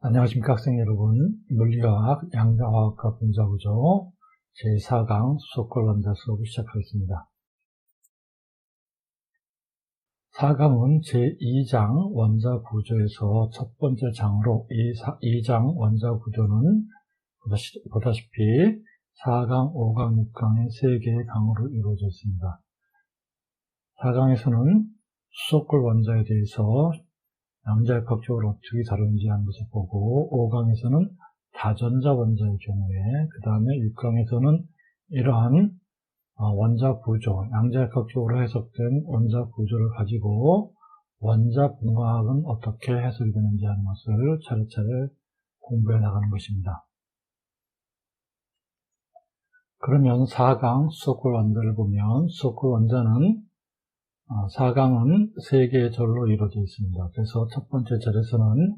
안녕하십니까 학생 여러분. 물리화학 양자화학과 분자구조 제4강 수소골 원자 수업을 시작하겠습니다. 4강은 제2장 원자 구조에서 첫 번째 장으로 이 2장 원자 구조는 보다시피 4강, 5강, 6강의 3개의 강으로 이루어져 있습니다. 4강에서는 수소골 원자에 대해서 양자역학적으로 어떻게 다루는지 하는 것을 보고, 5강에서는 다전자 원자의 경우에, 그 다음에 6강에서는 이러한 원자 구조, 양자역학적으로 해석된 원자 구조를 가지고 원자 분화학은 어떻게 해석이 되는지 하는 것을 차례차례 공부해 나가는 것입니다. 그러면 4강 수소골 원자를 보면, 수소골 원자는 4강은 3개의 절로 이루어져 있습니다. 그래서 첫 번째 절에서는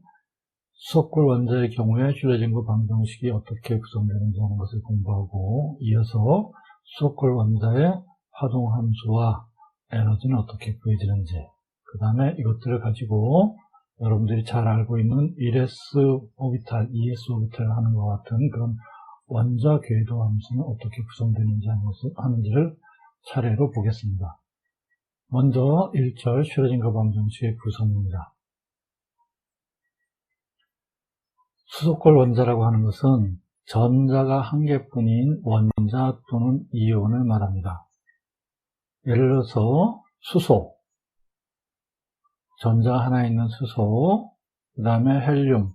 수소골 원자의 경우에 슐레징거 방정식이 어떻게 구성되는지 하는 것을 공부하고, 이어서 수소골 원자의 활동함수와 에너지는 어떻게 구해지는지, 그 다음에 이것들을 가지고 여러분들이 잘 알고 있는 1s 오비탈, 2s 오비탈 하는 것 같은 그런 원자 궤도 함수는 어떻게 구성되는지 하는지를 차례로 보겠습니다. 먼저 1절 슐레징거 방정식의 구성입니다. 수소골 원자라고 하는 것은 전자가 한 개뿐인 원자 또는 이온을 말합니다. 예를 들어서 수소, 전자 하나 있는 수소, 그 다음에 헬륨,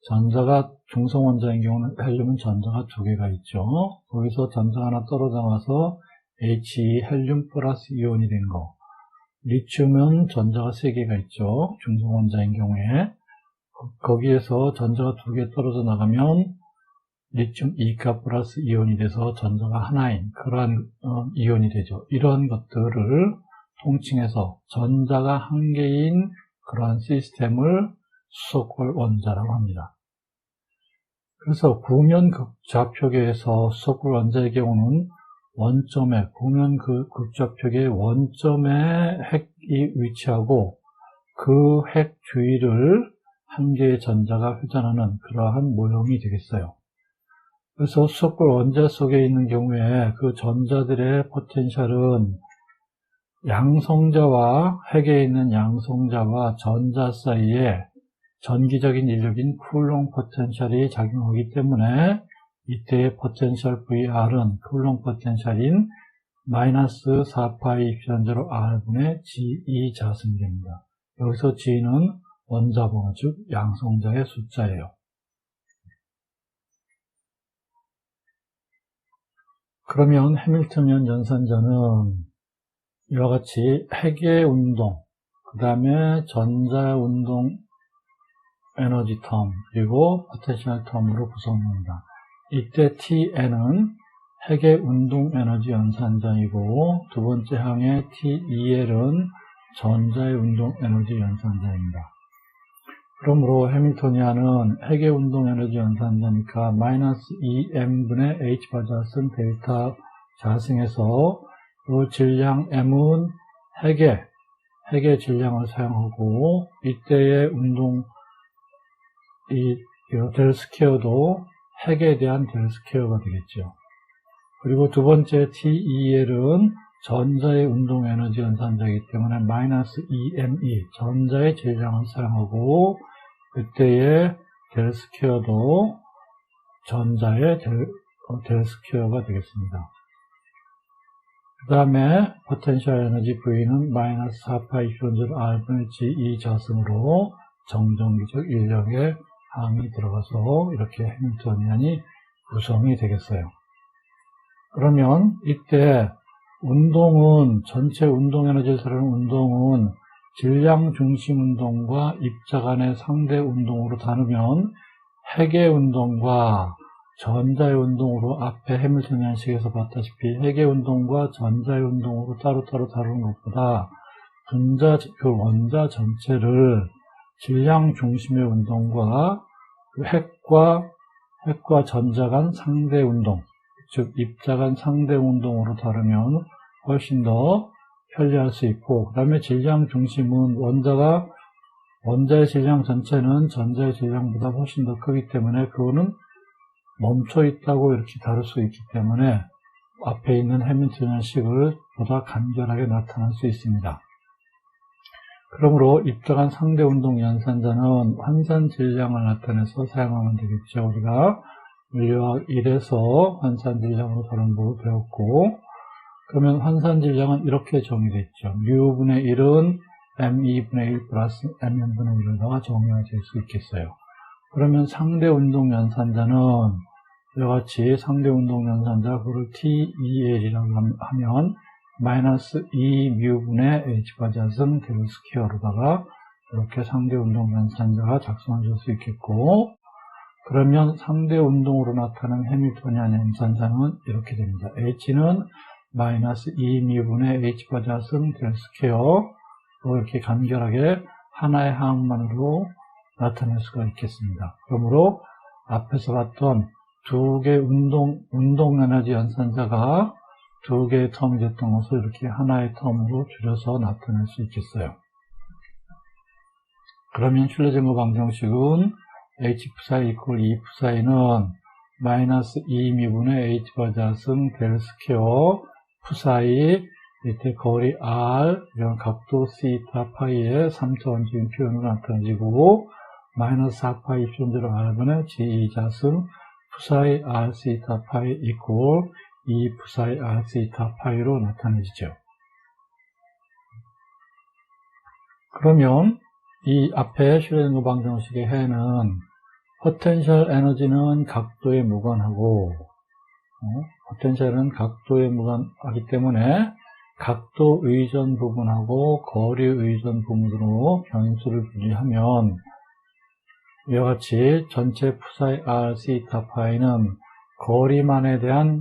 전자가 중성원자인 경우는 헬륨은 전자가 2개가 있죠. 거기서 전자 하나 떨어져 나와서 He, 헬륨 플러스 이온이 된 거. 리튬은 전자가 3개가 있죠. 중성원자인 경우에. 거기에서 전자가 2개 떨어져 나가면 리튬 2가 플러스 이온이 돼서 전자가 하나인 그러한 이온이 되죠. 이런 것들을 통칭해서 전자가 한 개인 그러한 시스템을 수소골 원자라고 합니다. 그래서 구면 극좌표계에서 수소골 원자의 경우는 원점에, 구면 극좌표계의 원점에 핵이 위치하고 그 핵 주위를 한 개의 전자가 회전하는 그러한 모형이 되겠어요. 그래서 수소골 원자 속에 있는 경우에 그 전자들의 포텐셜은 양성자와 핵에 있는 양성자와 전자 사이에 전기적인 인력인 쿨롱 포텐셜이 작용하기 때문에 이때의 포텐셜 VR은 쿨롱 포텐셜인 마이너스 4파이 입시한제로 R분의 G2 자승이 됩니다. 여기서 G는 원자 번호, 즉 양성자의 숫자예요. 그러면 해밀턴이언 연산자는 이와 같이 핵의 운동, 그 다음에 전자의 운동 에너지 텀, 그리고 포텐셜 텀으로 구성됩니다. 이때 Tn은 핵의 운동 에너지 연산자이고, 두 번째 항의 T2L은 전자의 운동 에너지 연산자입니다. 그러므로 해밀토니안은 핵의 운동 에너지 연산자니까 마이너스 2m분의 h바 자승 델타 자승해서 그 질량 m은 핵의 질량을 사용하고, 이때의 운동 델 스퀘어도 핵에 대한 델 스퀘어가 되겠죠. 그리고 두 번째 T2L은 전자의 운동 에너지 연산자이기 때문에 마이너스 2me 전자의 질량을 사용하고, 그때의 델 스퀘어도 전자의 델 스퀘어가 되겠습니다. 그 다음에 포텐셜 에너지 V는 마이너스 4파이 입시한제로 R분의 G2 자승으로 정전기적 인력의 항이 들어가서 이렇게 해밀토니안이 구성이 되겠어요. 그러면 이때 운동은, 전체 운동 에너지를 다루는 운동은 질량 중심 운동과 입자 간의 상대 운동으로 다루면 핵의 운동과 전자의 운동으로 앞에 해밀토니안식에서 봤다시피 핵의 운동과 전자의 운동으로 따로따로 다루는 것보다 그 원자 전체를 질량 중심의 운동과 핵과 전자 간 상대 운동, 즉 입자 간 상대 운동으로 다루면 훨씬 더 편리할 수 있고, 그 다음에 질량 중심은 원자가 원자의 질량 전체는 전자의 질량보다 훨씬 더 크기 때문에 그거는 멈춰 있다고 이렇게 다룰 수 있기 때문에 앞에 있는 해밀턴식을 보다 간결하게 나타날 수 있습니다. 그러므로 입작한 상대 운동 연산자는 환산 질량을 나타내서 사용하면 되겠죠. 우리가 물리학 1에서 환산 질량으로 다른 법을 배웠고, 그러면 환산 질량은 이렇게 정의됐죠. μ분의 1은 m2분의 1 플러스 mn분의 1에다가 정의가 될 수 있겠어요. 그러면 상대 운동 연산자는 이와 같이 상대 운동 연산자 그걸 TEL이라고 하면 마이너스 2μ분의 h바 자승 델 스퀘어로다가 이렇게 상대 운동 연산자가 작성될 수 있겠고, 그러면 상대 운동으로 나타나는 해밀토니안 연산자는 이렇게 됩니다. h는 마이너스 2μ분의 h바 자승 델 스퀘어, 이렇게 간결하게 하나의 항만으로 나타낼 수가 있겠습니다. 그러므로 앞에서 봤던 두 개의 운동 에너지 연산자가 두 개의 텀이 됐던 것을 이렇게 하나의 텀으로 줄여서 나타낼 수 있겠어요. 그러면 슐레징거 방정식은 h psi 이퀄 2 psi는 마이너스 2μ분의 h바 자승 델 스퀘어 psi 밑에 거리 r 이런 각도 시타 파이의 3차원적인 표현으로 나타내지고 마이너스 4파이 입선제로 r분의 g 자승 psi r 시타 파이 이퀄 2 psi r 시타 파이로 나타내지죠. 그러면 이 앞에 슐레징거 방정식의 해는 포텐셜 에너지는 각도에 무관하고 포텐셜은 각도에 무관하기 때문에 각도 의존 부분하고 거리 의존 부분으로 변수를 분리하면 이와 같이 전체 psi r 시타 파이는 거리만에 대한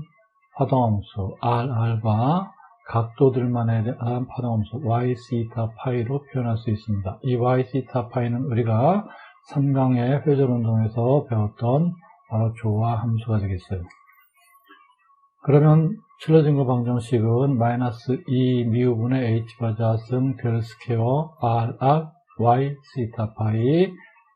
파동함수 rr과 각도들만에 대한 파동함수 y 시타 파이로 표현할 수 있습니다. 이 y 시타 파이는 우리가 3강의 회전운동에서 배웠던 바로 조화 함수가 되겠어요. 그러면 슐레징거 방정식은 마이너스 2μ분의 h바 자승 델 스퀘어 rr y 시타 파이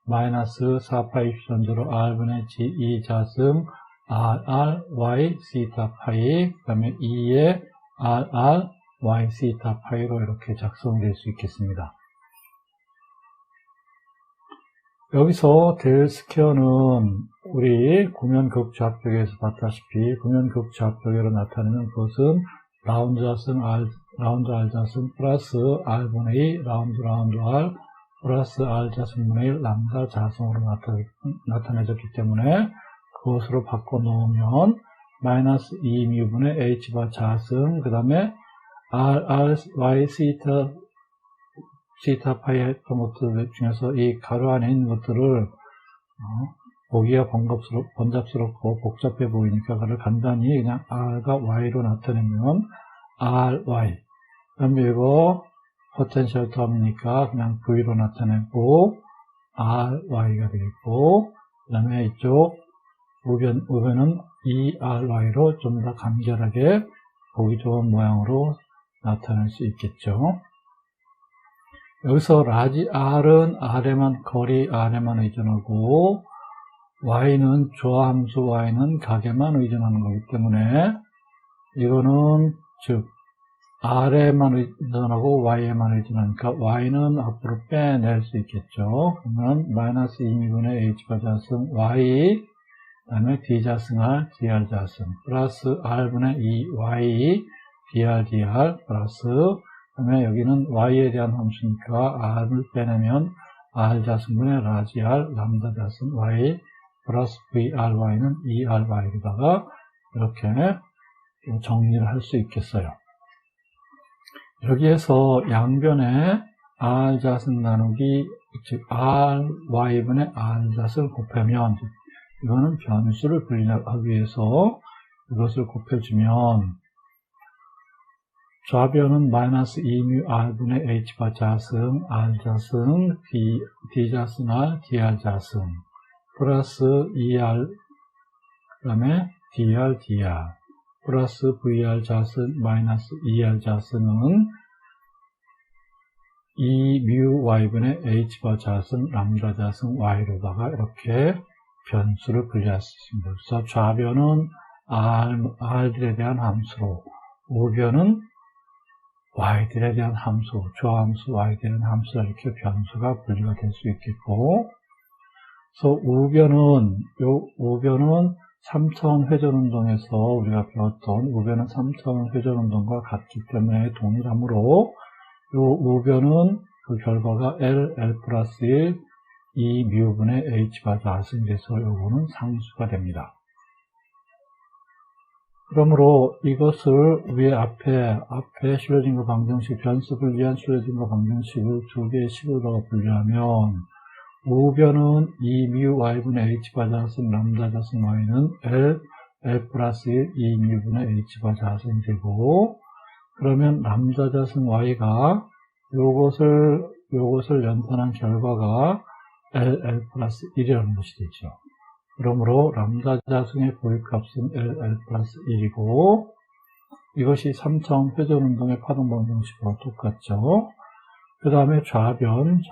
마이너스 4파이 입선제로 r분의 g 자승 rr y 시타 파이 그 다음에 2의 rr y 시타 파이로 이렇게 작성될 수 있겠습니다. 여기서 델 스퀘어는 우리 구면극좌표계에서 봤다시피 구면극좌표계로 나타내는 것은 라운드 자승 R 자승 플러스 R분의 2 라운드 R 플러스 R 자승분의 1 람다 자승으로 나타내졌기 때문에 그것으로 바꿔 놓으면 마이너스 2μ분의 H바 자승 그 다음에 R, Y, 시타 파이 했던 것들 중에서 이 가로 안에 있는 것들을 보기가 번잡스럽고 복잡해 보이니까 그걸 간단히 그냥 R과 Y로 나타내면 RY 그 다음에 이거 포텐셜 텀이니까 그냥 V로 나타내고 RY가 되겠고 그 다음에 이쪽 우변은 ERY로 좀 더 간결하게 보기 좋은 모양으로 나타낼 수 있겠죠. 여기서 라지 R은 R에만 거리 R에만 의존하고 Y는 조함수 Y는 각에만 의존하는 거기 때문에 이거는 즉 R에만 의존하고 Y에만 의존하니까 Y는 앞으로 빼낼 수 있겠죠. 그러면 마이너스 2μ분의 H바 자승 Y 그 다음에 D 자승 R, DR 자승 플러스 R분의 2Y DR 플러스 그 다음에 여기는 Y에 대한 함수니까 R을 빼내면 R 자승분의 라지 R, 람다 자승 Y 플러스 VRY는 ERY로다가 이렇게 정리를 할 수 있겠어요. 여기에서 양변에 R 자승 나누기 즉 RY분의 R 자승을 곱하면 이거는 변수를 분리하기 위해서 이것을 곱해주면 좌변은 마이너스 2μ R분의 H바 자승 R 자승 D 자승 R DR 자승 플러스 ER 그 다음에 DR 플러스 VR 자승 마이너스 ER 자승은 2mu y분의 h바 자승 람다 자승 y로다가 이렇게 변수를 분리할 수 있습니다. 그래서 좌변은 r들에 대한 함수로, 우변은 y들에 대한 함수, 조함수 y에 대한 함수로 이렇게 변수가 분리가 될 수 있겠고, 그래서 우변은 3차원 회전운동에서 우리가 배웠던 우변은 3차원 회전운동과 같기 때문에 동일하므로 요 우변은 그 결과가 L 플러스 1, 2무분의 h가 자승돼서 요거는 상수가 됩니다. 그러므로 이것을 위에 앞에 슐레딩거 방정식, 변수 분리한 슐레딩거 방정식을 두 개의 식으로 분리하면 우변은 2mu y분의 h바 자승 람다 자승 y는 L 플러스 1, 2무분의 h바 자승이 되고, 그러면 람다 자승 y가 요것을 연산한 결과가 L 플러스 1이라는 것이 되죠. 그러므로 람다 자승의 고유값은 L 플러스 1이고, 이것이 3차원 회전운동의 파동 방정식과 똑같죠. 그 다음에 좌변은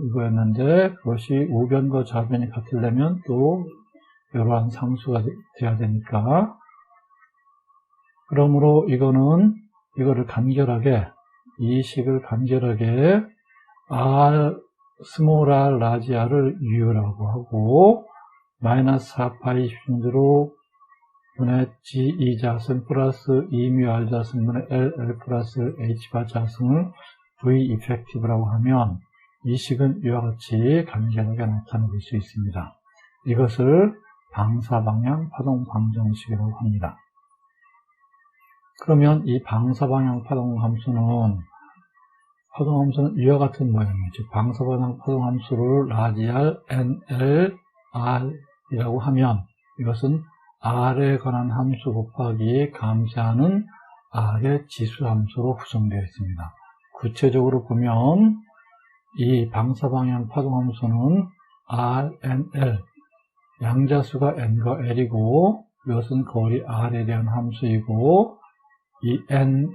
이거였는데, 그것이 우변과 좌변이 같으려면 또 이러한 상수가 돼야 되니까, 그러므로 이거를 간결하게, 이 식을 간결하게 스몰 r, 라지 r을 u라고 하고, 마이너스 4파이 10로 분의 g2 자승 플러스 2mu r 자승분의 L 플러스 h바 자승을 v 이펙티브라고 하면 이 식은 이와 같이 간결하게 나타낼 수 있습니다. 이것을 방사방향 파동 방정식이라고 합니다. 그러면 이 방사방향 파동 함수는 이와 같은 모양이죠. 방사방향 파동 함수를 라지 r, nl, r이라고 하면 이것은 r에 관한 함수 곱하기 감시하는 r의 지수 함수로 구성되어 있습니다. 구체적으로 보면 이 방사방향 파동 함수는 r, nl, 양자수가 n과 l이고, 이것은 거리 r에 대한 함수이고, 이 nln,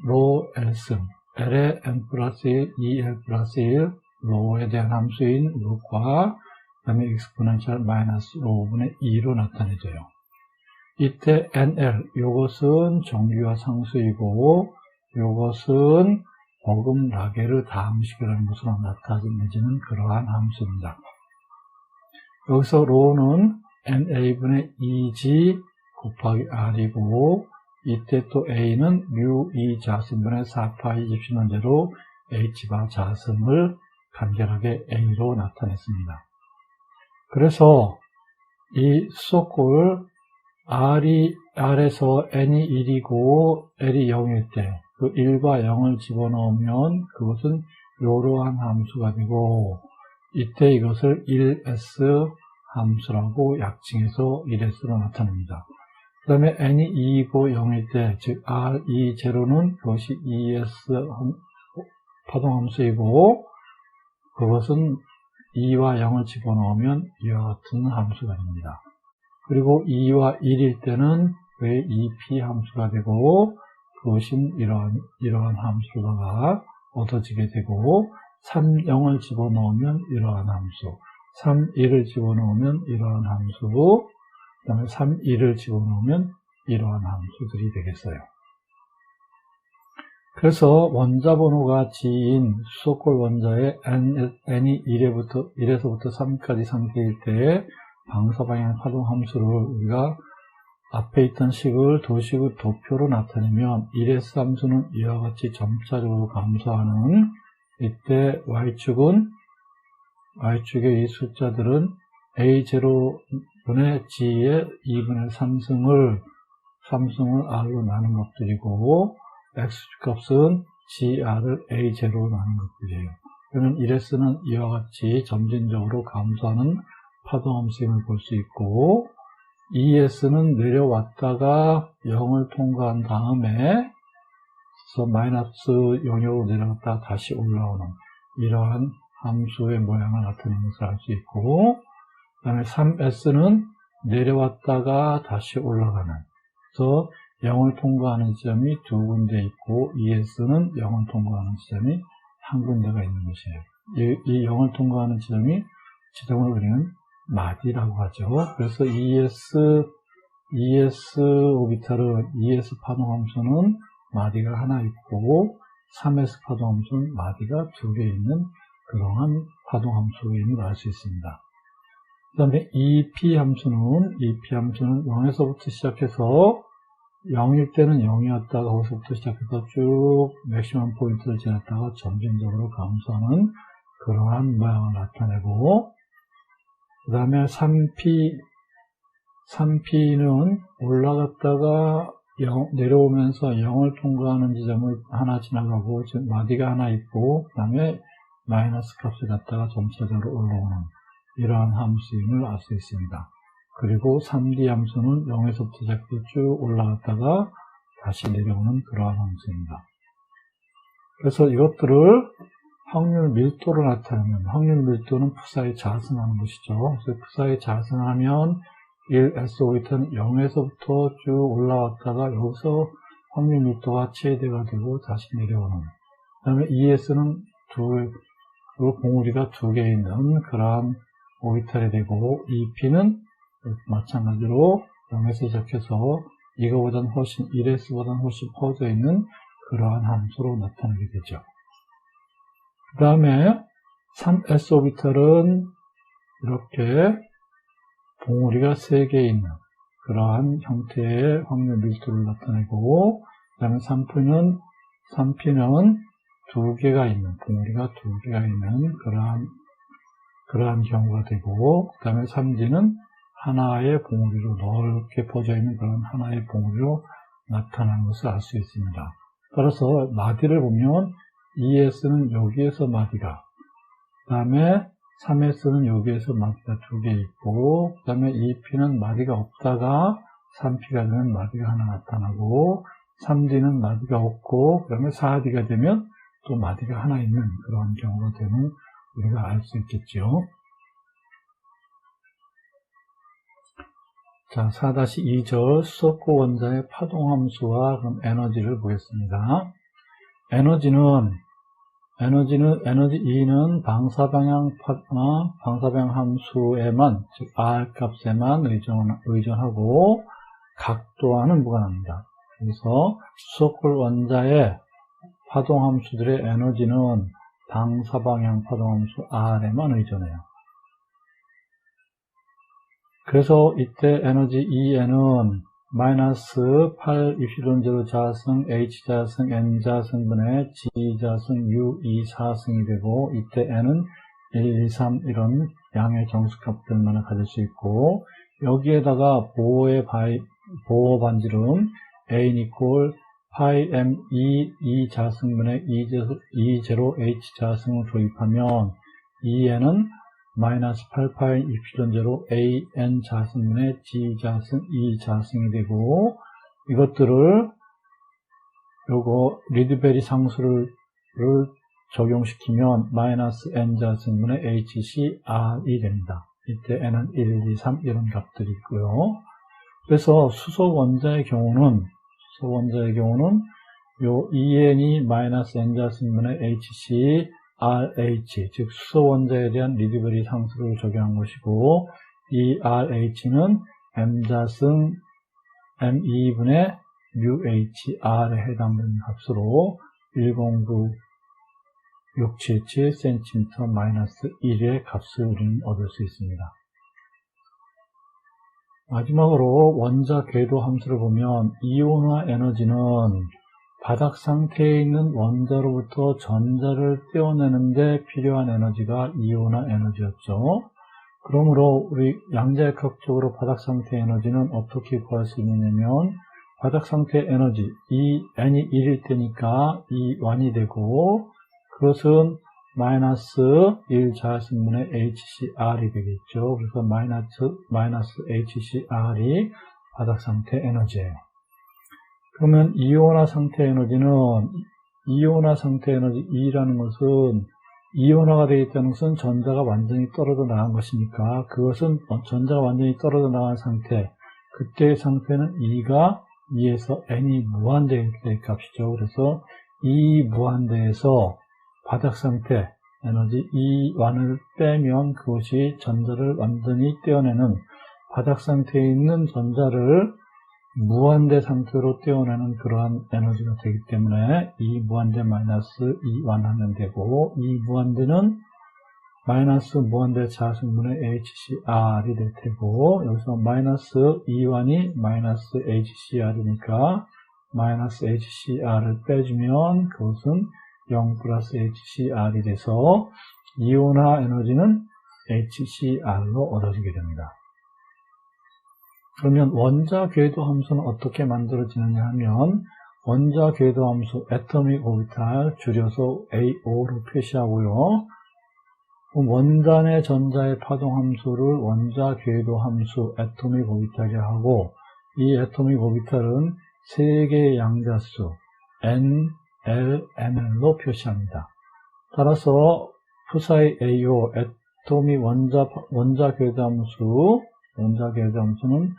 로 l승, l의 n 플러스 1, 2l 플러스 1, 로에 대한 함수인 루과 그 다음에 익스포넨셜 마이너스 로분의 2로 나타내져요. 이때 nl, 요것은 정규화 상수이고, 요것은 버금 라게르 다함식이라는 것으로 나타내지는 그러한 함수입니다. 여기서 로는 na분의 2g 곱하기 r이고, 이때 또 a는 mu2 자승분의 4파이 입시는 대로 h바 자승을 간결하게 a로 나타냈습니다. 그래서 이 수소골 R에서 n이 1이고 L이 0일 때 그 1과 0을 집어넣으면 그것은 이러한 함수가 되고, 이때 이것을 1s 함수라고 약칭해서 1s로 나타냅니다. 그 다음에 n이 2이고 0일 때, 즉 R2제로는 그것이 2s 파동함수이고, 그것은 2와 0을 집어넣으면 이와 같은 함수가 됩니다. 그리고 2와 1일 때는 왜 2p 함수가 되고, 그것이 이러한 함수가 얻어지게 되고, 3, 0을 집어넣으면 이러한 함수, 3, 1을 집어넣으면 이러한 함수, 그 다음에 3, 1을 집어넣으면 이러한 함수들이 되겠어요. 그래서 원자 번호가 G인 수소골 원자의 n이 1에서부터 3까지 상태일 때 방사방향 파동 함수를 우리가 앞에 있던 식을 도식의 도표로 나타내면 1s 함수는 이와 같이 점차적으로 감소하는, 이때 y축의 이 숫자들은 a0분의 g의 2분의 3승을 r로 나눈 것들이고, x축 값은 gr을 a0로 나눈 것들이에요. 그러면 1s는 이와 같이 점진적으로 감소하는 파동함수임을 볼 수 있고, 2s는 내려왔다가 0을 통과한 다음에 마이너스 영역으로 내려갔다가 다시 올라오는 이러한 함수의 모양을 나타내는 것을 알 수 있고, 그 다음에 3s는 내려왔다가 다시 올라가는, 그래서 0을 통과하는 지점이 두 군데 있고 ES는 0을 통과하는 지점이 한 군데가 있는 것이에요. 이 0을 통과하는 지점을 우리는 마디라고 하죠. 그래서 ES 오비탈은 ES 파동함수는 마디가 하나 있고 3S 파동함수는 마디가 두 개 있는 그러한 파동함수임을 알 수 있습니다. 그 다음에 EP 함수는 0에서부터 시작해서 0일 때는 0이었다가 거기서부터 시작해서 쭉 맥시멈 포인트를 지났다가 점진적으로 감소하는 그러한 모양을 나타내고, 그 다음에 3P는 올라갔다가 내려오면서 0을 통과하는 지점을 하나 지나가고 지금 마디가 하나 있고, 그 다음에 마이너스 값을 갖다가 점차적으로 올라오는 이러한 함수임을 알 수 있습니다. 그리고 3D 함수는 0에서부터 시작해서 쭉 올라갔다가 다시 내려오는 그러한 함수입니다. 그래서 이것들을 확률 밀도로 나타내면, 확률 밀도는 푸사에 자승하는 것이죠. 그래서 푸사에 자승하면 1S 오비탈은 0에서부터 쭉 올라왔다가 여기서 확률 밀도가 최대가 되고 다시 내려오는. 그 다음에 ES는 봉우리가 두 개 있는 그러한 오비탈이 되고, EP는 마찬가지로 0에서 시작해서 이거보다는 훨씬 1S보다는 훨씬 퍼져 있는 그러한 함수로 나타나게 되죠. 그 다음에 3S 오비탈은 이렇게 봉우리가 3개 있는 그러한 형태의 확률 밀도를 나타내고, 그 다음에 3P는 2개가 있는, 봉우리가 2개가 있는 그러한 경우가 되고, 그 다음에 3D는 하나의 봉우리로 넓게 퍼져 있는 그런 하나의 봉우리로 나타나는 것을 알 수 있습니다. 따라서 마디를 보면 ES는 여기에서 마디가, 그 다음에 3S는 여기에서 마디가 2개 있고, 그 다음에 EP는 마디가 없다가 3P가 되면 마디가 하나 나타나고, 3D는 마디가 없고, 그 다음에 4D가 되면 또 마디가 하나 있는 그런 경우가 되면 우리가 알 수 있겠죠. 자, 4-2절 수소코 원자의 파동함수와 그럼 에너지를 보겠습니다. 에너지 E는 방사방향 함수에만, 즉 R 값에만 의존하고 각도와는 무관합니다. 그래서 수소콜 원자의 파동함수들의 에너지는 방사방향 파동함수 R에만 의존해요. 그래서 이때 에너지 E는 마이너스 8 입실론0 자승 H 자승 N 자승분의 G 자승 U 2 4승이 되고, 이때 N은 1, 2, 3 이런 양의 정수값들만 가질 수 있고, 여기에다가 보호 반지름 N 이퀄 파이 M E 자승분의 E0 H 자승을 도입하면 EN은 마이너스 8파이 입실론0 AN 자승분의 G 자승 E 자승이 되고, 이것들을 리드베리 상수를 적용시키면 마이너스 N 자승분의 HC R이 됩니다. 이때 N은 1, 2, 3 이런 값들이 있고요. 그래서 수소 원자의 경우는 요 EN이 마이너스 N 자승분의 HC RH, 즉 수소 원자에 대한 리드베리 상수를 적용한 것이고, 이 RH는 M 자승 M2분의 μHR에 해당되는 값으로 109677cm-1의 값을 우리는 얻을 수 있습니다. 마지막으로 원자 궤도 함수를 보면 이온화 에너지는 바닥 상태에 있는 원자로부터 전자를 떼어내는데 필요한 에너지가 이온화 에너지였죠. 그러므로 우리 양자역학적으로 바닥 상태 에너지는 어떻게 구할 수 있느냐면, 바닥 상태 에너지, 이 n이 1일 때니까 이 1이 되고, 그것은 마이너스 1 자승분의 HCR이 되겠죠. 그래서 마이너스 HCR이 바닥 상태 에너지예요. 그러면 이온화 상태 에너지 E라는 것은 이온화가 되어 있다는 것은 전자가 완전히 떨어져 나간 것이니까, 그것은 전자가 완전히 떨어져 나간 상태, 그때의 상태는 E가 2에서 n이 무한대의 값이죠. 그래서 이 무한대에서 바닥 상태 에너지 E1을 빼면 그것이 전자를 완전히 떼어내는, 바닥 상태에 있는 전자를 무한대 상태로 떼어내는 그러한 에너지가 되기 때문에 이 무한대 마이너스 E1 하면 되고, 이 무한대는 마이너스 무한대 자승분의 HCr이 될 테고, 여기서 마이너스 E1이 마이너스 HCr이니까 마이너스 HCr을 빼주면 그것은 0 플러스 HCr이 돼서 이온화 에너지는 HCr로 얻어지게 됩니다. 그러면 원자 궤도 함수는 어떻게 만들어지느냐 하면, 원자 궤도 함수 애토믹 오비탈 줄여서 AO로 표시하고요. 원단의 전자의 파동 함수를 원자 궤도 함수 애토믹 오비탈이라고 하고, 이 애토믹 오비탈은 3개의 양자수 N, L, ML로 표시합니다. 따라서 푸사의 AO 애토믹 원자 궤도 함수는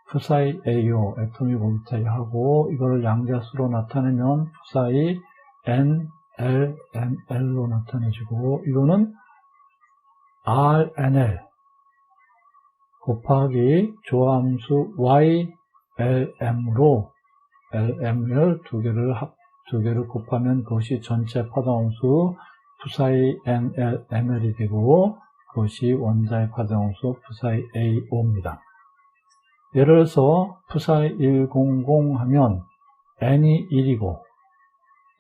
푸사의 AO 애토믹 오비탈이 하고, 이걸 양자수로 나타내면 푸사의 N, L, ML로 나타내주고, 이거는 RNL 곱하기 조함수 YLM으로 LM을 두 개를 곱하면 그것이 전체 파동함수 푸사의 NLML이 되고, 그것이 원자의 파동함수 푸사의 AO입니다. 예를 들어서 푸사의 100 하면 N이 1이고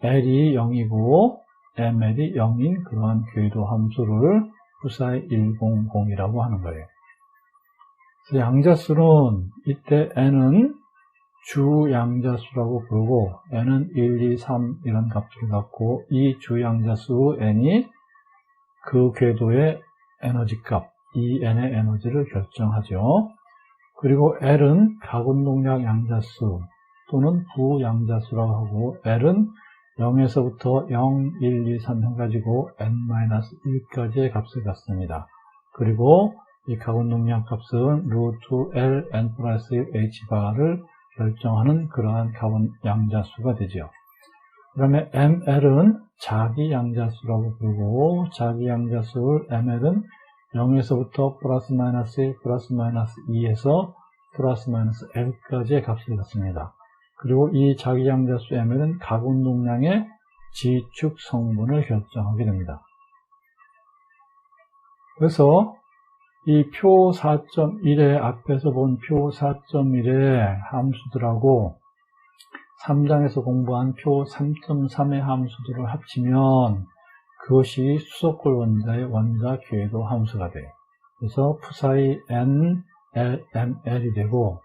L이 0이고 ML이 0인 그러한 궤도 함수를 푸사의 100이라고 하는 거예요. 그래서 양자수는 이때 N은 주 양자수라고 부르고, N은 1, 2, 3 이런 값들을 갖고, 이 주 양자수 N이 그 궤도의 에너지 값 EN의 에너지를 결정하죠. 그리고 L은 가군동량 양자수 또는 부양자수라고 하고, L은 0에서부터 0, 1, 2, 3 해가지고 n-1까지의 값을 갖습니다. 그리고 이 가군동량 값은 루트 L n 플러스 1 h바를 결정하는 그러한 가군 양자수가 되죠. 그 다음에 ML은 자기 양자수라고 부르고, 자기 양자수를 ML은 0에서부터 플러스 마이너스 1, 플러스 마이너스 2에서 플러스 마이너스 L까지의 값을 갖습니다. 그리고 이 자기 양자수 ML은 가군동량의 지축 성분을 결정하게 됩니다. 그래서 이 표 4.1의 앞에서 본 표 4.1의 함수들하고 3장에서 공부한 표 3.3의 함수들을 합치면 그것이 수소골 원자의 원자 궤도 함수가 돼요. 그래서 푸사의 N, L, ML이 되고,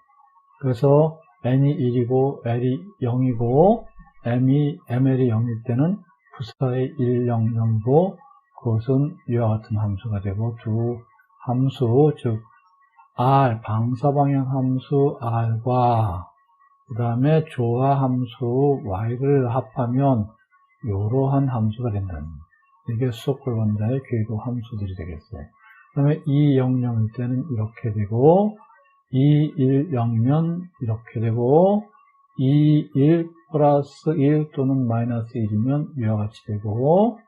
그래서 N이 1이고 L이 0이고 ML이 0일 때는 푸사의 1, 0, 0이고, 그것은 이와 같은 함수가 되고, 두 함수, 즉 R, 방사방향 함수 R과 그 다음에 조화 함수 Y를 합하면 이러한 함수가 된다는 거예요. 이게 수소골 원자의 궤도 함수들이 되겠어요. 그 다음에 2, 0, 0일 때는 이렇게 되고, 2, 1, 0이면 이렇게 되고, 2, 1 플러스 1 또는 마이너스 1이면 이와 같이 되고,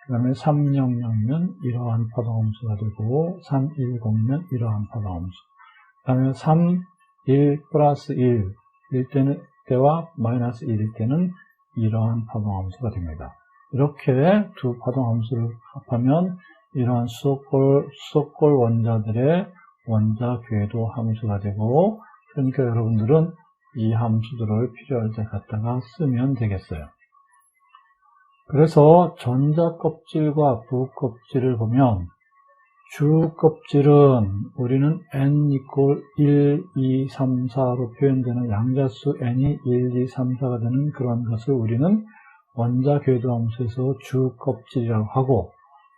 그 다음에 3, 0, 0이면 이러한 파동함수가 되고, 3, 1, 0이면 이러한 파동함수. 그 다음에 3, 1 플러스 1일 때와 마이너스 1일 때는 이러한 파동함수가 됩니다. 이렇게 두 파동함수를 합하면 이러한 수소골 원자들의 원자 궤도 함수가 되고, 그러니까 여러분들은 이 함수들을 필요할 때 갖다가 쓰면 되겠어요. 그래서 전자 껍질과 부 껍질을 보면, 주 껍질은 우리는 n 이퀄 1, 2, 3, 4로 표현되는 양자수 n이 1, 2, 3, 4가 되는 그런 것을 우리는 원자 궤도 함수에서 주 껍질이라고 하고,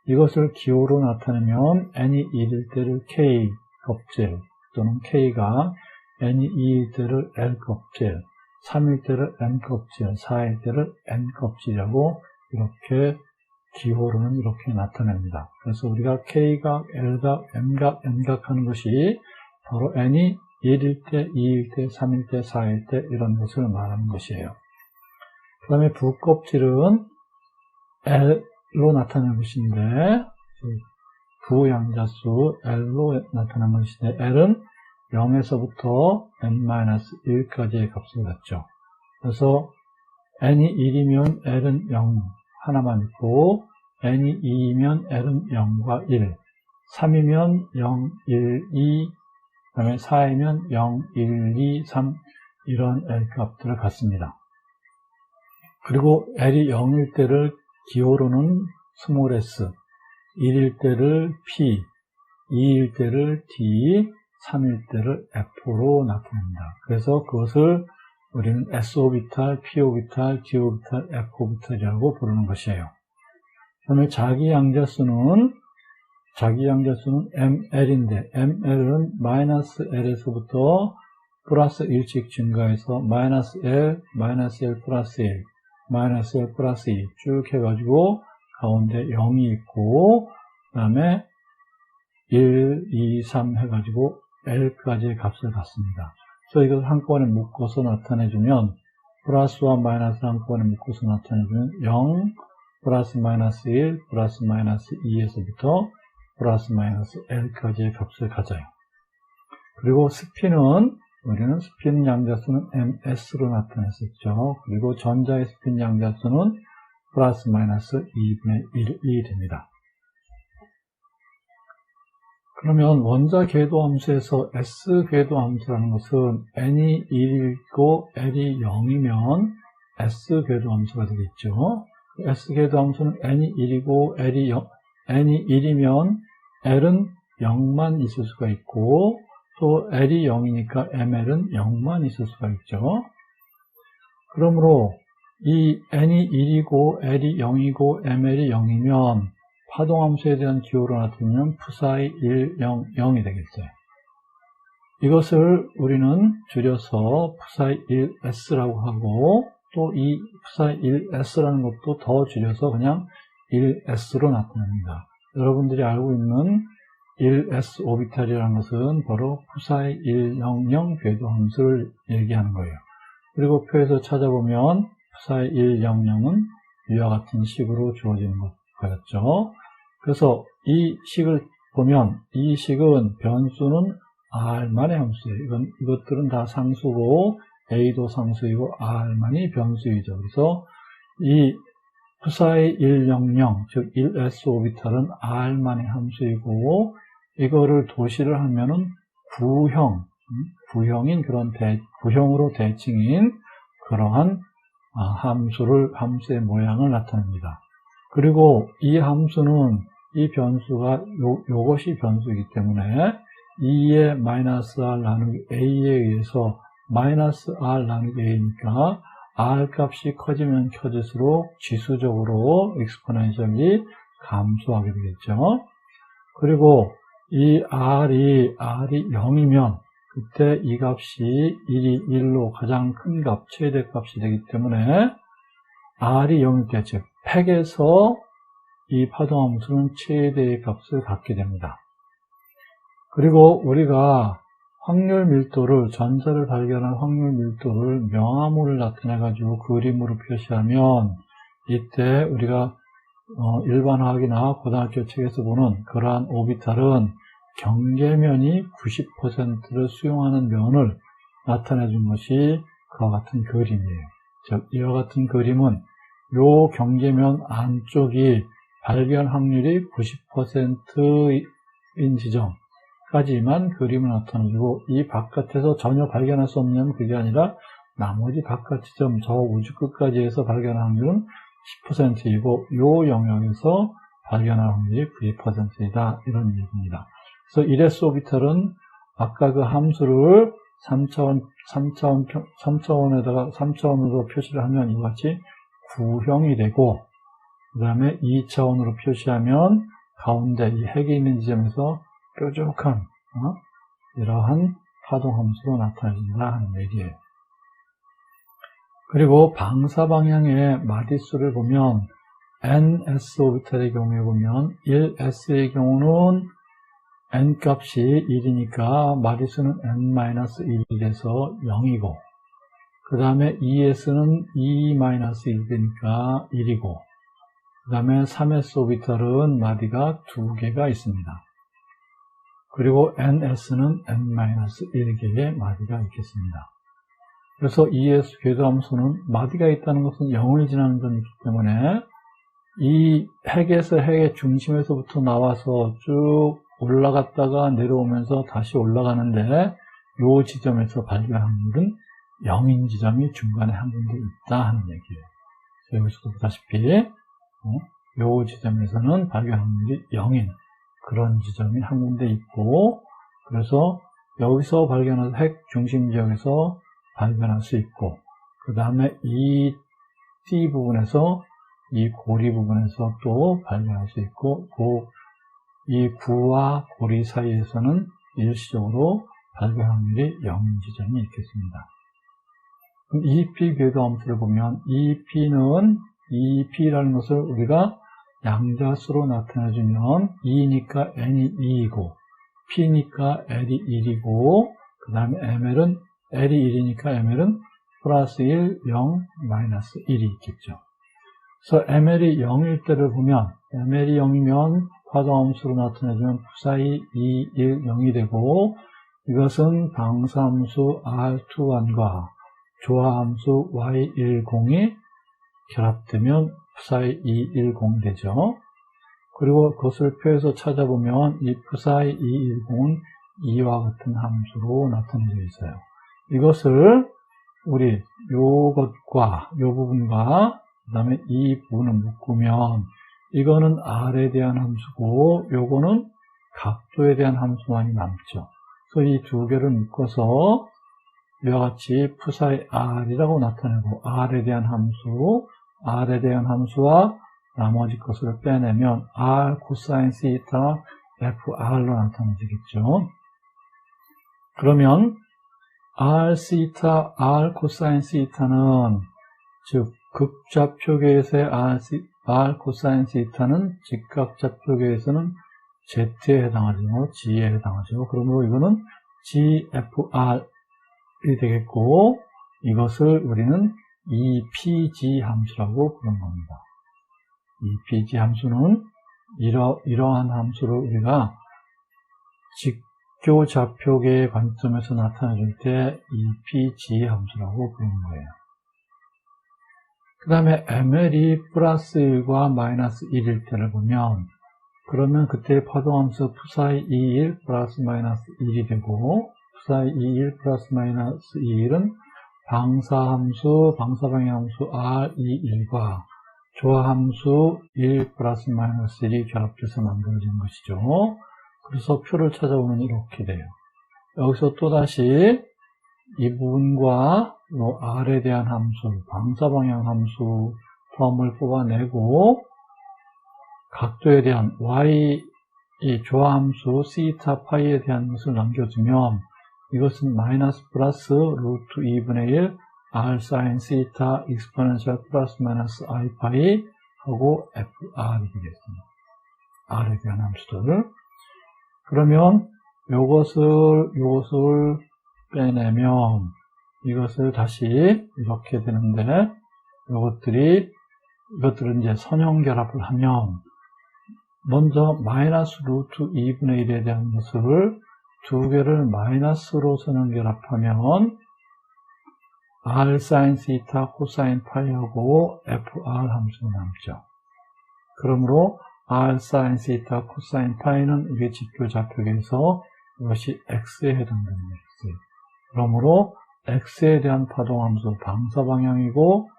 이것을 기호로 나타내면 n이 1일 때를 k 껍질 또는 k가, n이 2일 때를 l 껍질, 3일 때를 m 껍질, 4일 때를 n 껍질이라고 이렇게 기호로는 이렇게 나타냅니다. 그래서 우리가 k각, l각, m각, n각 하는 것이 바로 n이 1일 때, 2일 때, 3일 때, 4일 때 이런 것을 말하는 것이에요. 그 다음에 부껍질은 L로 나타나는 것인데 부양자수 L로 나타나는 것인데 L은 0에서부터 n-1까지의 값을 갖죠. 그래서 n이 1이면 L은 0 하나만 있고 n이 2이면 L은 0과 1, 3이면 0, 1, 2, 그 다음에 4이면 0, 1, 2, 3 이런 L 값들을 갖습니다. 그리고 L이 0일 때를 기호로는 스몰 s, 1일 때를 p, 2일 때를 d, 3일 때를 f로 나타냅니다. 그래서 그것을 우리는 s-오비탈, p-오비탈, d-오비탈, f-오비탈이라고 부르는 것이에요. 그 다음에 자기양자수는 ml인데 ml은 마이너스 l에서부터 플러스 1씩 증가해서 마이너스 l, 마이너스 l 플러스 1, 마이너스 l 플러스 2 쭉 해가지고 가운데 0이 있고 그 다음에 1, 2, 3 해가지고 l까지의 값을 갖습니다. 그래서 이것을 한꺼번에 묶어서 나타내주면 플러스와 마이너스 한꺼번에 묶어서 나타내주면 0, 플러스 마이너스 1, 플러스 마이너스 2에서부터 플러스 마이너스 l까지의 값을 가져요. 그리고 스핀은 우리는 스핀 양자수는 ms로 나타냈었죠. 그리고 전자의 스핀 양자수는 플러스 마이너스 2분의 1이 됩니다. 그러면 원자 궤도 함수에서 S 궤도 함수라는 것은 n이 1이고 L이 0이면 S 궤도 함수가 되겠죠. S 궤도 함수는 n이 1이고 n이 1이면 L은 0만 있을 수가 있고 또 L이 0이니까 ML은 0만 있을 수가 있죠. 그러므로 이 n이 1이고 L이 0이고 ML이 0이면 파동함수에 대한 기호로 나타내면 푸사이 1, 0, 0이 되겠어요. 이것을 우리는 줄여서 푸사이 1S라고 하고 또 이 푸사이 1S라는 것도 더 줄여서 그냥 1S로 나타냅니다. 여러분들이 알고 있는 1S 오비탈이라는 것은 바로 푸사이 100 궤도 함수를 얘기하는 거예요. 그리고 표에서 찾아보면 푸사이 100은 위와 같은 식으로 주어지는 거였죠. 그래서 이 식을 보면 이 식은 변수는 R만의 함수예요. 이것들은 다 상수고 A도 상수이고 R만이 변수이죠. 그래서 이 푸사이 100, 즉 1S 오비탈은 R만의 함수이고 이거를 도시를 하면은 구형인 그런 구형으로 대칭인 그러한 함수의 모양을 나타냅니다. 그리고 이 함수는 이 변수가 요것이 변수이기 때문에 2의 마이너스 R 나누기 A에 의해서 마이너스 R 나누기 A니까 R 값이 커지면 커질수록 지수적으로 exponentially 감소하게 되겠죠. 그리고 이 R이 0이면 그때 이 값이 1이 1로 가장 큰 값, 최대 값이 되기 때문에 R이 0일 때, 즉 100에서 이 파동함수는 최대의 값을 갖게 됩니다. 그리고 우리가 확률 밀도를, 전자를 발견한 확률 밀도를 명암으로 나타내가지고 그림으로 표시하면 이때 우리가 일반화학이나 고등학교 책에서 보는 그러한 오비탈은 경계면이 90%를 수용하는 면을 나타내 준 것이 그와 같은 그림이에요. 즉 이와 같은 그림은 요 경계면 안쪽이 발견 확률이 90%인 지점까지만 그림을 나타내주고 이 바깥에서 전혀 발견할 수 없는 그게 아니라 나머지 바깥 지점 저 우주 끝까지 해서 발견 확률은 10%이고 요 영역에서 발견할 확률이 90%이다 이런 얘기입니다. 그래서 1S 오비탈은 아까 그 함수를 3차원으로 표시를 하면 이와 같이 구형이 되고 그 다음에 2차원으로 표시하면 가운데 이 핵이 있는 지점에서 뾰족한 이러한 파동함수로 나타낸다 하는 얘기예요. 그리고 방사 방향의 마디수를 보면 NS 오비탈의 경우에 보면 1S의 경우는 n 값이 1이니까 마리수는 n-1이 돼서 0이고, 그 다음에 2s는 2-1이 되니까 1이고, 그 다음에 3s 오비탈은 마디가 2개가 있습니다. 그리고 ns는 n-1개의 마디가 있겠습니다. 그래서 ES 궤도함수는 마디가 있다는 것은 0을 지나는 점이 있기 때문에 이 핵에서 핵의 중심에서부터 나와서 쭉 올라갔다가 내려오면서 다시 올라가는데 이 지점에서 발견 확률은 0인 지점이 중간에 한 군데 있다 하는 얘기예요. 여기서도 보다시피 이 지점에서는 발견 확률이 0인 그런 지점이 한 군데 있고, 그래서 여기서 발견한 핵 중심 지역에서 발견할 수 있고, 그 다음에 이 T 부분에서 이 고리 부분에서 또 발견할 수 있고, 이 구와 고리 사이에서는 일시적으로 발견 확률이 0인 지점이 있겠습니다. 그럼 EP 궤도함수를 보면 EP라는 것을 우리가 양자수로 나타내주면 E니까 N이 2이고 P니까 L이 1이고 그 다음에 ML은 L이 1이니까 ML은 플러스 1, 0, 마이너스 1이 있겠죠. 그래서 ML이 0일 때를 보면 ML이 0이면 파동함수로 나타내주면 푸사이 2, 1, 0이 되고, 이것은 방사함수 R21과 조화함수 Y10이 결합되면 푸사이 210 되죠. 그리고 그것을 표에서 찾아보면 이 푸사이 210은 이와 같은 함수로 나타내져 있어요. 이것을 우리 요것과 요 부분과 그 다음에 이 부분을 묶으면 이거는 R에 대한 함수고 요거는 각도에 대한 함수만이 남죠. 그래서 이 두 개를 묶어서 이와 같이 푸사이 R이라고 나타내고 R에 대한 함수와 나머지 것을 빼내면 R 코사인 시타 FR로 나타내지겠죠. 그러면 R 시타, R 코사인 시타는 즉 극좌표계에서의 R 코사인 시타는 직각좌표계에서는 Z에 해당하죠. G에 해당하죠. 그러므로 이거는 GFR이 되겠고, 이것을 우리는 EPG 함수라고 부르는 겁니다. EPG 함수는 이러한 함수를 우리가 직교좌표계의 관점에서 나타내줄 때 EPG 함수라고 부르는 거예요. 그 다음에 ML이 플러스 1과 마이너스 1일 때를 보면, 그러면 그때 파동함수 푸사이 21 플러스 마이너스 1이 되고, 푸사이 21 플러스 마이너스 21은 방사방향함수 R21과 조화함수 1 플러스 마이너스 1이 결합돼서 만들어진 것이죠. 그래서 표를 찾아보면 이렇게 돼요. 여기서 또다시 이 부분과 R에 대한 함수, 방사방향 함수 텀을 뽑아내고, 각도에 대한 Y, 이 조화함수 시타 파이에 대한 것을 남겨주면, 이것은 마이너스 플러스 루트 2분의 1 R 사인 시타 익스포넨셜 플러스 마이너스 I 파이 하고 FR이 되겠습니다. R에 대한 함수들. 그러면 요것을 빼내면 이것을 다시 이렇게 되는데, 이것들은 이제 선형 결합을 하면, 먼저 마이너스 루트 2분의 1에 대한 것을 두 개를 마이너스로 선형 결합하면 R 사인 시타 코사인 파이하고 FR 함수가 남죠. 그러므로 R 사인 시타 코사인 파이는 이게 직교좌표계에서 이것이 X에 해당되는 것이에요. 그러므로 X에 대한 파동함수 방사방향이고,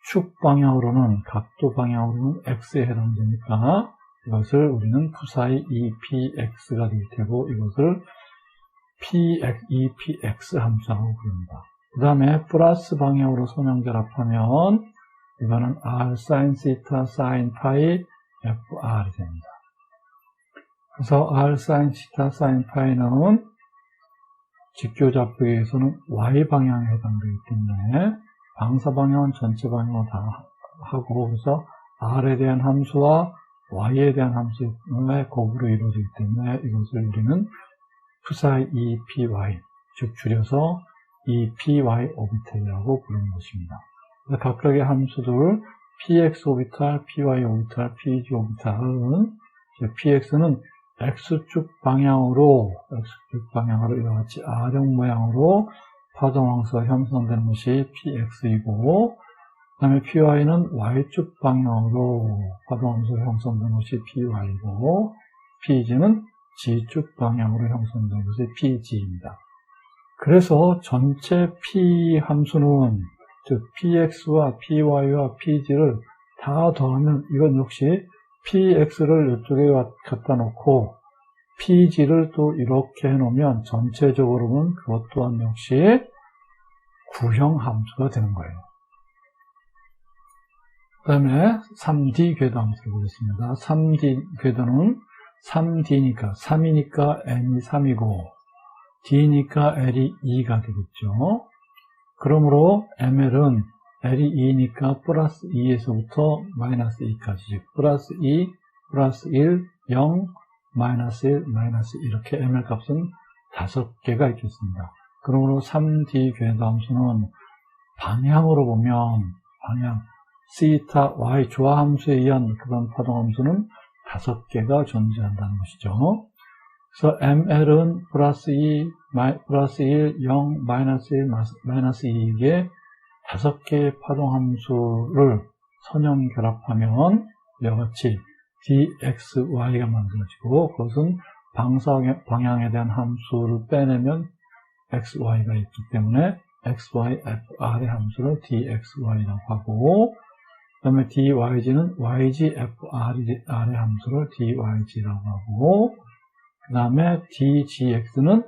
축 방향으로는, 각도 방향으로는 X에 해당되니까 이것을 우리는 푸사이 EPX가 될 테고, 이것을 EPX 함수라고 부릅니다. 그 다음에 플러스 방향으로 선형 결합하면 이거는 R 사인 시타 사인 파이 FR이 됩니다. 그래서 R 사인 시타 사인 파이는 직교좌표에서는 Y 방향에 해당되기 때문에 방사 방향은 전체 방향으로 다 하고, 그래서 R에 대한 함수와 y에 대한 함수의 곱으로 이루어지기 때문에 이것을 우리는 psi EPY, 즉 줄여서 EPY 오비탈이라고 부르는 것입니다. 각각의 함수들 px 오비탈, py 오비탈, pg 오비탈은 px는 x축 방향으로 이와 같이 R형 모양으로 파동함수가 형성되는 것이 px이고, 그 다음에 py는 y축 방향으로 파동함수가 형성되는 것이 py고, pg는 g축 방향으로 형성되는 것이 pg입니다. 그래서 전체 p 함수는 즉 px와 py와 pg를 다 더하면 이건 역시 px를 이쪽에 갖다 놓고 pg를 또 이렇게 해놓으면 전체적으로는 그것 또한 역시 구형 함수가 되는 거예요. 그 다음에 3D 궤도 함수를 보겠습니다. 3D 궤도는 3D니까 3이니까 n이 3이고 D니까 L이 2가 되겠죠. 그러므로 ML은 L이 2니까 플러스 2에서부터 마이너스 2까지, 즉 플러스 2, 플러스 1, 0, 마이너스 1, 마이너스 2 이렇게 ML 값은 5개가 있겠습니다. 그러므로 3D 궤도 함수는 방향으로 보면 방향 시타 y 조화함수에 의한 그런 파동함수는 5개가 존재한다는 것이죠. 그래서 ML은 플러스 2, 플러스 1, 0, 마이너스 1, 마이너스 2에 5개의 파동함수를 선형 결합하면 이와 같이 dxy가 만들어지고, 그것은 방향에 대한 함수를 빼내면 xy가 있기 때문에 xy, fr의 함수를 dxy라고 하고, 그 다음에 dyg는 yg, fr의 함수를 dyg라고 하고, 그 다음에 dgx는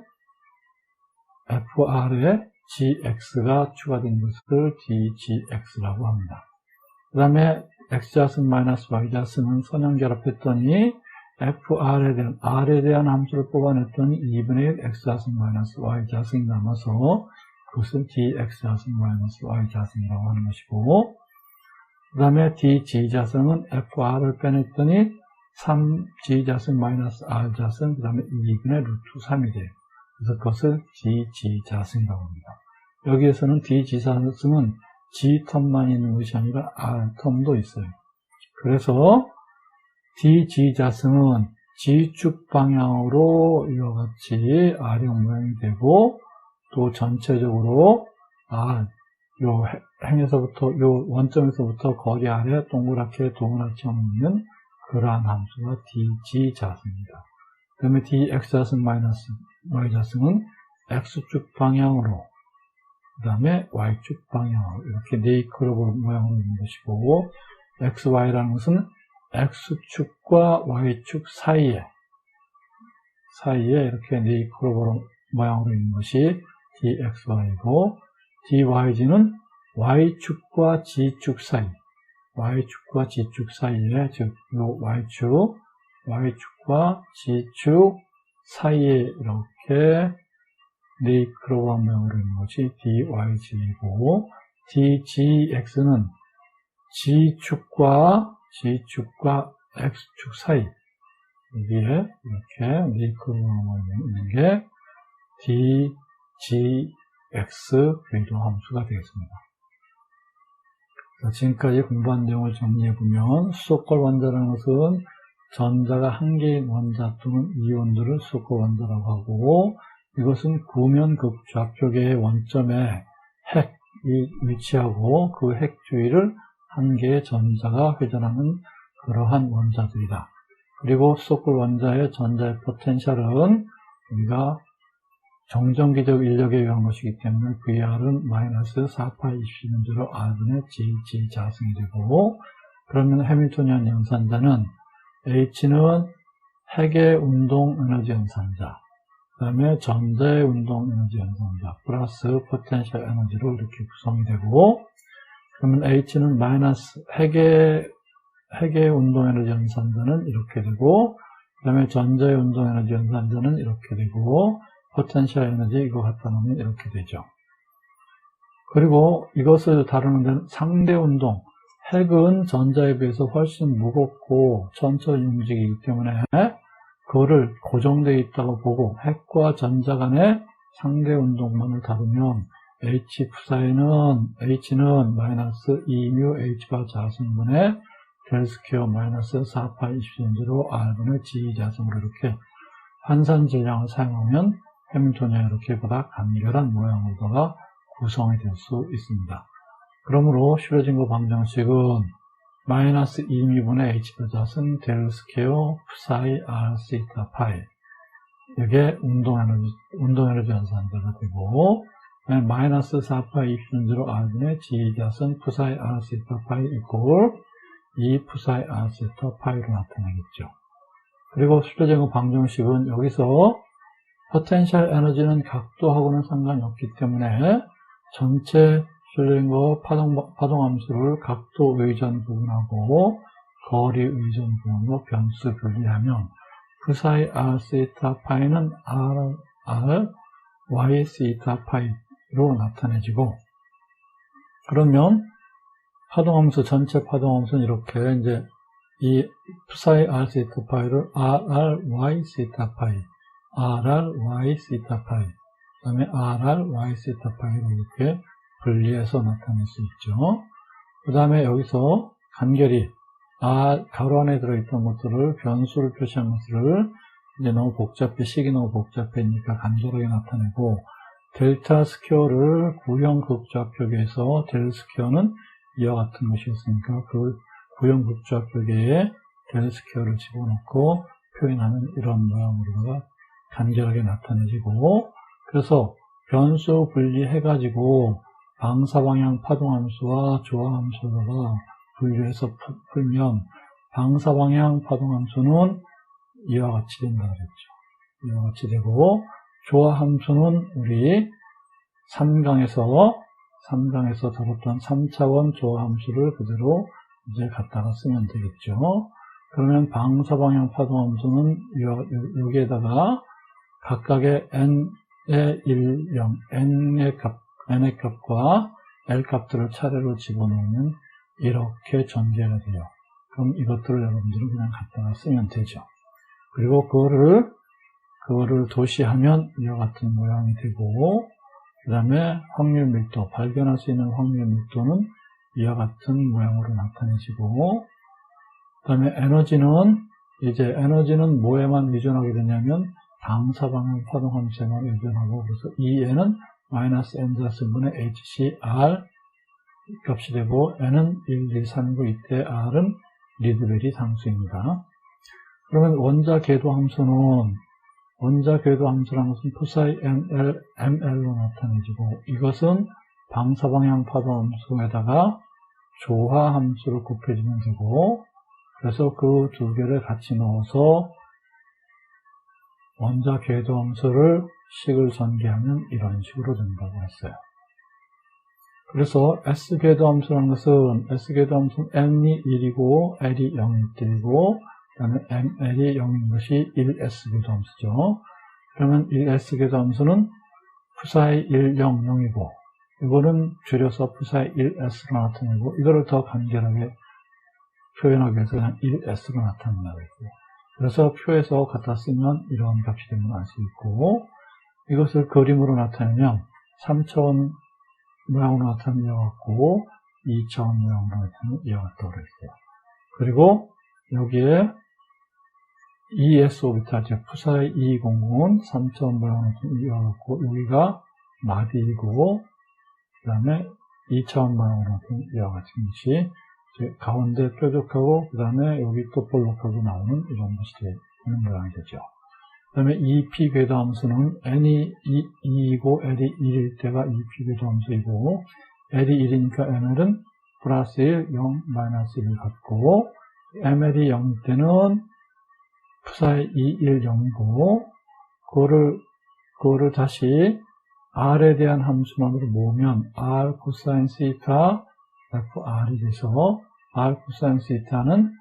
fr에 gx가 추가된 것을 dgx라고 합니다. 그 다음에 x좌승 마이너스 y좌승은 선형결합했더니 r에 대한 함수를 뽑아냈더니 2분의 1 x좌승 마이너스 y좌승이 남아서 그것을 dx좌승 마이너스 y좌승이라고 하는 것이고, 그 다음에 dg좌승은 fr를 빼냈더니 3g좌승 마이너스 r좌승, 그 다음에 2분의 루트 3이 돼요. 그래서 그것을 dg좌승이라고 합니다. 여기에서는 dg좌승은 g텀만 있는 것이 아니라 r텀도 있어요. 그래서 dg좌승은 g축 방향으로 이와 같이 r형 모양이 되고, 또 전체적으로 요 행에서부터, 요 원점에서부터 거리 아래 동그랗게 도그라치형 있는 그러한 함수가 dg좌승입니다. 그 다음에 dx좌승 마이너스 y좌승은 x축 방향으로, 그 다음에 y축 방향으로 이렇게 네이크로브 모양으로 있는 것이고, xy라는 것은 x축과 y축 사이에 이렇게 네이크로브 모양으로 있는 것이 dxy고, dyg는 y축과 g축 사이에, 즉 요 y축과 g축 사이에 이렇게 네이크로브 모양으로 있는 것이 dyg이고, dgx는 g축과 x축 사이, 여기에 이렇게 네이크로브 모양으로 있는 게 dgx 궤도 함수가 되겠습니다. 지금까지 공부한 내용을 정리해보면, 수소골 원자라는 것은 전자가 한 개인 원자 또는 이온들을 수소골 원자라고 하고, 이것은 구면극좌표계의 원점에 핵이 위치하고 그 핵 주위를 한 개의 전자가 회전하는 그러한 원자들이다. 그리고 수소골 원자의 전자의 포텐셜은 우리가 정전기적 인력에 의한 것이기 때문에 VR은 마이너스 4파이 20분의 R분의 GG 자승이 되고, 그러면 해밀토니안 연산자는 H는 핵의 운동 에너지 연산자, 그 다음에 전자의 운동 에너지 연산자 플러스 포텐셜 에너지로 이렇게 구성이 되고, 그러면 H는 마이너스 핵의 운동 에너지 연산자는 이렇게 되고, 그 다음에 전자의 운동 에너지 연산자는 이렇게 되고, 포텐셜 에너지 이거 갖다 놓으면 이렇게 되죠. 그리고 이것을 다루는 데는 상대 운동, 핵은 전자에 비해서 훨씬 무겁고 천천히 움직이기 때문에 그거를 고정되어 있다고 보고 핵과 전자 간의 상대 운동만을 다루면 H는 마이너스 2μ H바 자성분의 델 스퀘어 마이너스 4파이 20전제로 R분의 G 자성으로 이렇게 환산 질량을 사용하면 해밀턴이 이렇게 보다 간결한 모양으로다가 구성이 될 수 있습니다. 그러므로 슈레딩거 방정식은 마이너스 2미분의 H분의 델 스퀘어 psi R 시타 파이 이게 운동에너지 연산자가 되고 마이너스 4파이 20전제로 R분의 G 자선 psi R 시타 파이 이꼴 2 psi R 시타 파이로 나타나겠죠. 그리고 슈레딩거 방정식은 여기서 포텐셜 에너지는 각도하고는 상관이 없기 때문에 전체 슈레딩거 파동함수를 각도 의전 부분하고 거리 의전 부분으로 변수 분리하면 psi R 시타 파이는 R Y 시타 파이로 나타내지고 그러면 파동함수 전체 파동함수는 이렇게 이제 이 psi R 시타 파이를 RR Y 시타 파이 RR Y 시타 파이 그 다음에 RR Y 시타 파이로 이렇게 분리해서 나타낼 수 있죠. 그 다음에 여기서 간결히 가로 안에 들어있던 것들을 변수를 표시한 것들을 이제 너무 복잡해 식이 너무 복잡하니까 간결하게 나타내고 델타 스퀘어를 구형 극좌표계에서 델 스퀘어는 이와 같은 것이었으니까 그 구형 극좌표계에 델 스퀘어를 집어넣고 표현하는 이런 모양으로다가 간결하게 나타내지고 그래서 변수 분리해가지고 방사방향 파동함수와 조화함수가 분류해서 풀면 방사방향 파동함수는 이와 같이 된다 그랬죠. 이와 같이 되고 조화함수는 우리 3강에서 다뤘던 3차원 조화함수를 그대로 이제 갖다가 쓰면 되겠죠. 그러면 방사방향 파동함수는 여기에다가 각각의 n의 1, 0, n의 값과 l 값들을 차례로 집어넣으면 이렇게 전개가 돼요. 그럼 이것들을 여러분들은 그냥 갖다가 쓰면 되죠. 그리고 그거를 도시하면 이와 같은 모양이 되고, 그 다음에 확률 밀도, 발견할 수 있는 확률 밀도는 이와 같은 모양으로 나타내시고, 그 다음에 에너지는 뭐에만 의존하게 되냐면, 방사방향 파동함수에만 의존하고, 그래서 이 n은 마이너스 n자승분의 HCR 값이 되고, n은 1, 2, 3, 9, 이때 r은 리드베리 상수입니다. 그러면 원자 궤도 함수라는 것은 psi ml로 나타내지고, 이것은 방사방향 파동함수에다가 조화함수를 곱해주면 되고, 그래서 그 두 개를 같이 넣어서 원자 궤도 함수를 식을 전개하면 이런 식으로 된다고 했어요. 그래서 S 궤도 함수라는 것은 N이 1이고 L이 0일 때이고 그 다음에 ML이 0인 것이 1S 궤도 함수죠. 그러면 1S 궤도 함수는 psi 1, 0, 0이고 이거는 줄여서 psi 1S로 나타내고 이거를 더 간결하게 표현하기 위해서 그냥 1S로 나타낸다고 했어요. 그래서 표에서 갖다 쓰면 이런 값이 되는 걸 알 수 있고 이것을 그림으로 나타내면 3차원 모양으로 나타내는 이와 같고 2차원 모양으로 나타내는 이와 같다고 그랬어요. 그리고 여기에 ES 오비탈, 즉 psi 200은 3차원 모양으로 나타내는 이와 같고 여기가 마디이고 그 다음에 2차원 모양으로 나타내는 이와 같은 것이 가운데 뾰족하고 그 다음에 여기 또 볼록하고 나오는 이런 것이 되는 모양이 되죠. 그 다음에 EP 궤도 함수는 n이 2이고 L이 1일 때가 EP 궤도 함수이고 L이 1이니까 ML은 플러스 1, 0, 마이너스 1을 갖고 ML이 0일 때는 psi 2, 1, 0이고 그거를 다시 R에 대한 함수만으로 모으면 R 코사인 시타 FR이 돼서 R 코사인 시타는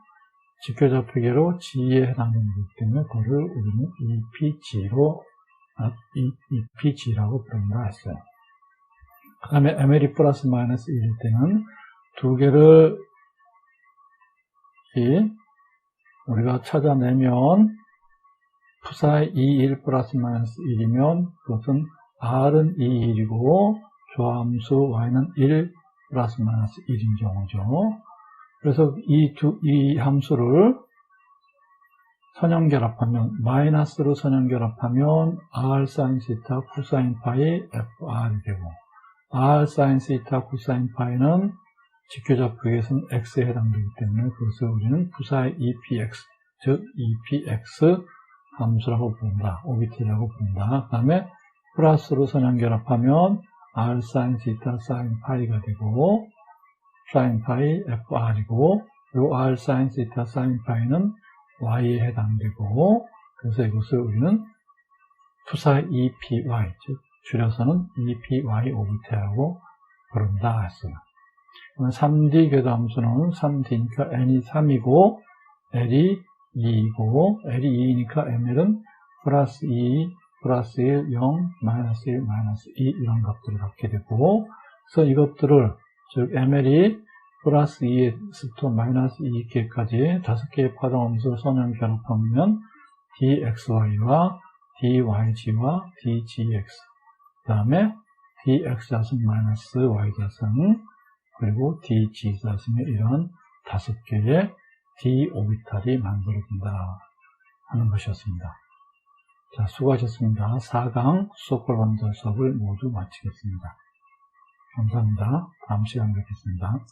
직교좌표계로 G에 해당되는 거기 때문에 그거를 우리는 EPG라고 부른다 했어요. 그 다음에 ML이 플러스 마이너스 1일 때는 두 개를 보시다시피 우리가 찾아내면 푸사의 2, 1 플러스 마이너스 1이면 그것은 R은 2, 1이고 조함수 Y는 1 플러스 마이너스 1인 경우죠. 그래서 이 함수를 선형결합하면 마이너스로 선형결합하면 R sin 시타 코사인 파이 FR이 되고 R sin 시타 코사인 파이는 직교잡극에서는 X에 해당되기 때문에 그것을 우리는 푸사의 EPX 즉 EPX 함수라고 부른다. 오비트라고 부른다. 그 다음에 플러스로 선형결합하면 R sin 시타 sin 파이가 되고 sin 파이 FR이고 요 R sin 시타 sin 파이는 Y에 해당되고 그래서 이것을 우리는 푸사 EPY 즉 줄여서는 EPY 오비트라고 부른다 했어요. 3D 궤도함수는 3D니까 N이 3이고 L이 2이고 L이 2니까 ML은 플러스 2, 플러스 1, 0, 마이너스 1, 마이너스 2 이런 값들을 갖게 되고 그래서 이것들을 즉 ML이 플러스 2에서부터 마이너스 2개까지 5개의 파동함수를 선형결합하면 dxy와 dyg와 dgx 그 다음에 dx자승 마이너스 y자승 그리고 dg자승의 이런 5개의 d 오비탈이 만들어진다 하는 것이었습니다. 자, 수고하셨습니다. 4강 수소콜 원자 수업을 모두 마치겠습니다. 감사합니다. 다음 시간에 뵙겠습니다.